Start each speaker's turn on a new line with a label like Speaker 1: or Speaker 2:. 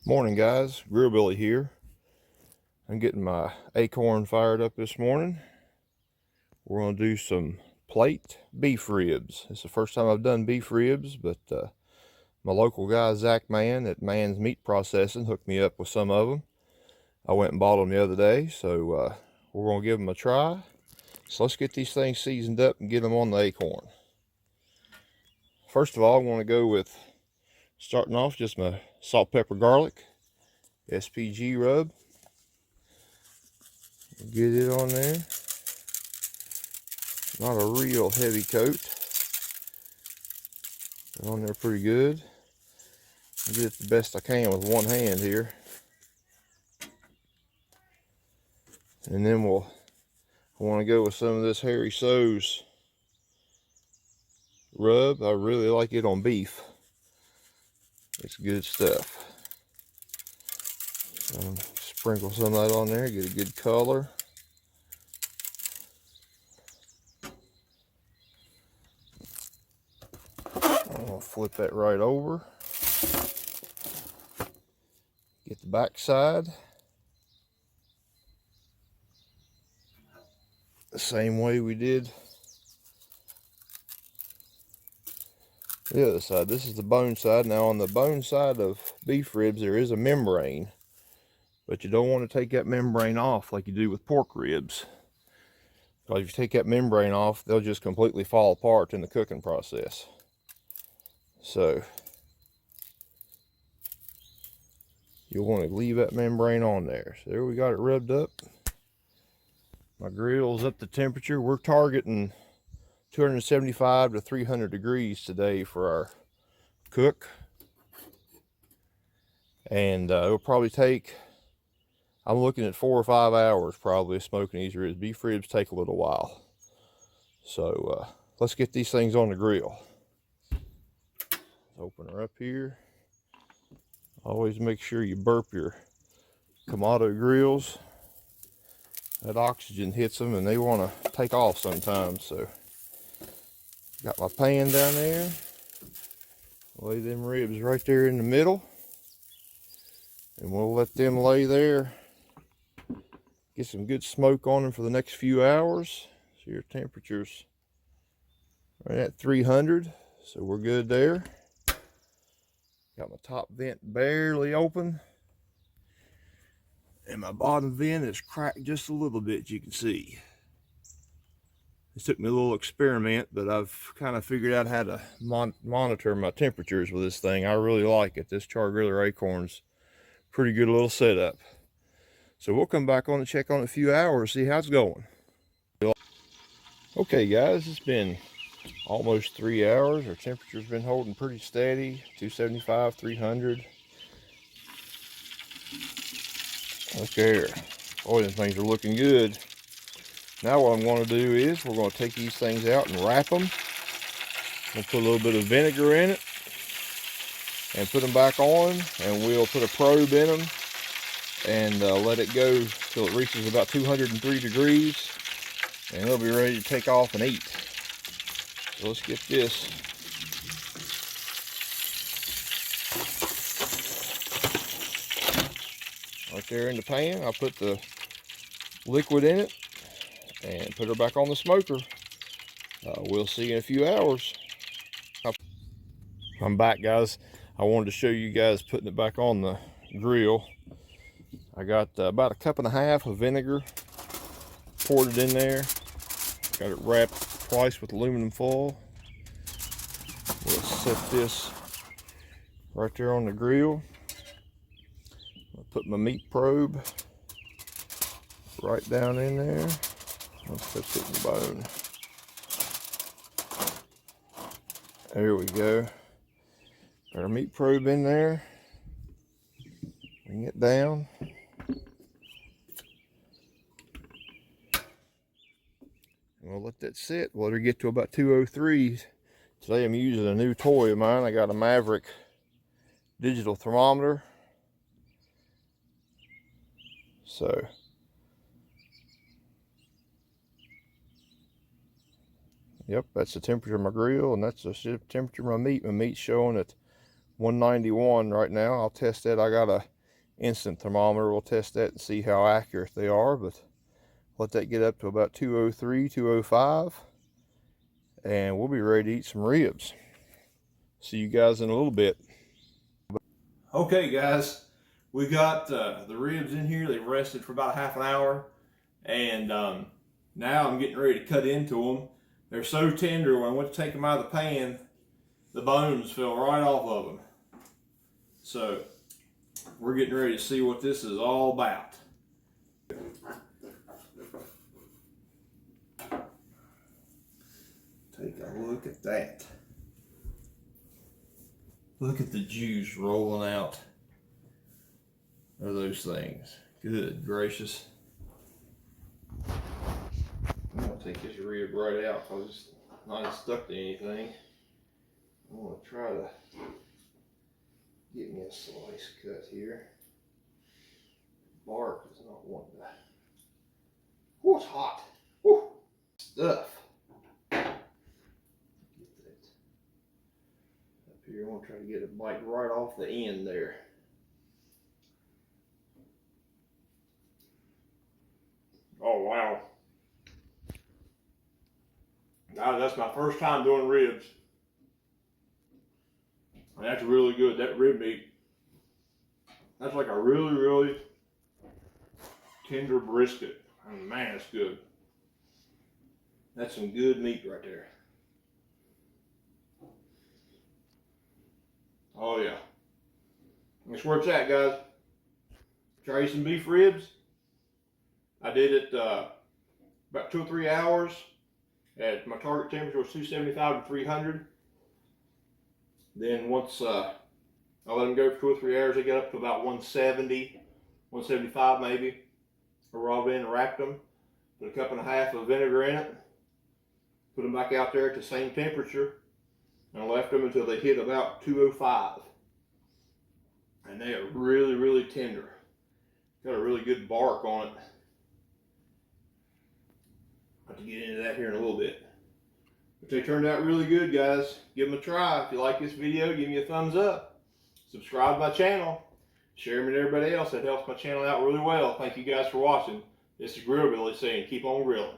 Speaker 1: Morning guys, Grill Billy here. I'm getting my akorn fired up this morning. We're going to do some plate beef ribs. It's the first time I've done beef ribs, but my local guy Zach Mann at Mann's Meat Processing hooked me up with some of them. I went and bought them the other day, so we're going to give them a try. So let's get these things seasoned up and get them on the akorn. First of all, I want to go with, starting off, just my salt, pepper, garlic SPG rub. Get it on there. Not a real heavy coat. Get on there pretty good. Get it the best I can with one hand here. And then I want to go with some of this Harry So's rub. I really like it on beef. It's good stuff. Sprinkle some of that on there, get a good color. I'm gonna flip that right over. Get the back side. The same way we did the other side. This is the bone side. Now on the bone side of beef ribs there is a membrane, but you don't want to take that membrane off like you do with pork ribs, because if you take that membrane off they'll just completely fall apart in the cooking process. So you'll want to leave that membrane on there. So there we got it rubbed up. My grill's up to temperature. We're targeting 275 to 300 degrees today for our cook. And it'll probably take, I'm looking at 4 or 5 hours probably smoking these ribs. Beef ribs take a little while. So let's get these things on the grill. Open her up here. Always make sure you burp your Kamado grills. That oxygen hits them and they want to take off sometimes. So got my pan down there. Lay them ribs right there in the middle. And we'll let them lay there. Get some good smoke on them for the next few hours. So your temperature's right at 300. So we're good there. Got my top vent barely open. And my bottom vent is cracked just a little bit, you can see. This took me a little experiment, but I've kind of figured out how to monitor my temperatures with this thing. I really like it. This chargriller akorn's pretty good little setup. So we'll come back on and check on it in a few hours, see how it's going. Okay guys, it's been almost 3 hours. Our temperature's been holding pretty steady, 275, 300. Look there. Boy, these things are looking good. Now what I'm going to do is we're going to take these things out and wrap them. We'll put a little bit of vinegar in it and put them back on, and we'll put a probe in them and let it go till it reaches about 203 degrees, and they'll be ready to take off and eat. So let's get this. Right there in the pan, I'll put the liquid in it and put her back on the smoker. We'll see in a few hours. I'm back guys. I wanted to show you guys putting it back on the grill. I got about 1.5 cups of vinegar, poured it in there, got it wrapped twice with aluminum foil. We'll set this right there on the grill. I'll put my meat probe right down in there. Let's put it in the bone. There we go. Got our meat probe in there. Bring it down. And we'll let that sit. We'll let her get to about 203. Today I'm using a new toy of mine. I got a Maverick digital thermometer. So yep, that's the temperature of my grill, and that's the temperature of my meat. My meat's showing at 191 right now. I'll test that. I got a instant thermometer. We'll test that and see how accurate they are, but let that get up to about 203, 205, and we'll be ready to eat some ribs. See you guys in a little bit. Okay guys, we got the ribs in here. They've rested for about half an hour, and now I'm getting ready to cut into them. They're so tender, when I went to take them out of the pan, the bones fell right off of them. So we're getting ready to see what this is all about. Take a look at that. Look at the juice rolling out of those things. Good gracious. I'm gonna take this rib right out because it's not stuck to anything. I'm gonna try to get me a slice cut here. Bark is not wanting to. Whoa, it's hot. Whoa, stuff. Get that up here. I want to try to get a bite right off the end there. Oh wow. Now that's my first time doing ribs. And that's really good. That rib meat, that's like a really, really tender brisket. I mean, man, it's good. That's some good meat right there. Oh yeah. That's where it's at, guys. Try some beef ribs. I did it about 2 or 3 hours. At my target temperature was 275 to 300. Then once I let them go for 2 or 3 hours, they got up to about 170, 175 maybe. I rolled in and wrapped them, put a cup and a half of vinegar in it, put them back out there at the same temperature, and left them until they hit about 205. And they are really, really tender. Got a really good bark on it. I'll have to get into that here in a little bit. But they turned out really good, guys. Give them a try. If you like this video, give me a thumbs up. Subscribe to my channel. Share them with everybody else. That helps my channel out really well. Thank you guys for watching. This is Grill Billy saying keep on grilling.